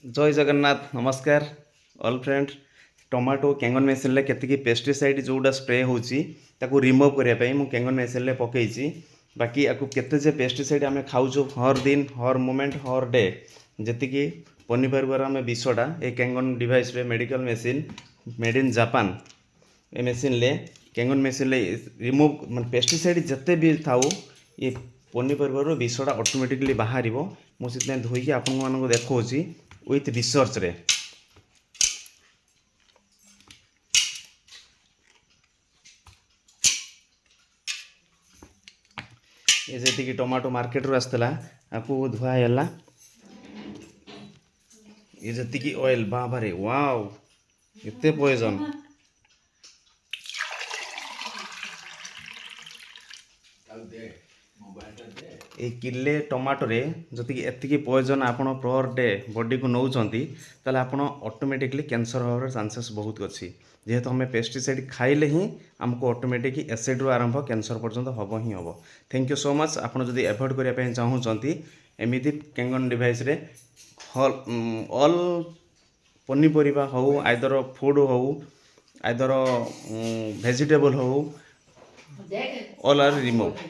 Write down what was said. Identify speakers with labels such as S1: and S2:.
S1: जय जगन्नाथ नमस्कार all friend tomato कैंगन मेसिन केतिकी पेस्टिसाइड जोटा स्प्रे होची ताकू रिमूव करने मु कैंगन मेसिन पकईची बाकी आपको केते जे पेस्टिसाइड आम खाऊ हर दिन हर मोमेंट हर डे जी पनीपरिवार आम विषटा ए कैंगन डिवाइस रे medical machine made in Japan A machine ले कैंगन मेसिन रिमूव मान पेस्टिसाइड जिते भी थाऊ ये पनीपरिवार विषटा ऑटोमेटिकली बाहर मुझे धोईकी आपण मानक देखी विथ रिसर्च रे ये जी टमाटो मार्केट रू आसला आपको धुआला ये जी ऑयल बाबारे वाव एते पॉइजन ये किले टमाटो रे जति एतिकी पॉइजन आपण पर डे बॉडी को नौचंती ताले आपण ऑटोमेटिकली कैंसर होवर चांसेस बहुत अच्छी जेहेतु हमें पेस्टिसाइड खाइले ही हमको ऑटोमेटिक एसिड रू आरंभ कैंसर पर्यंत हम ही हम थैंक यू सो मच आपड़ जदि एवॉइड करने चाहूँगी एमती कैंगन डिवाइस रे ऑल पनीपरिया हो आइदर फूड हो आइदर वेजिटेबल हो ऑल आर रिमूव।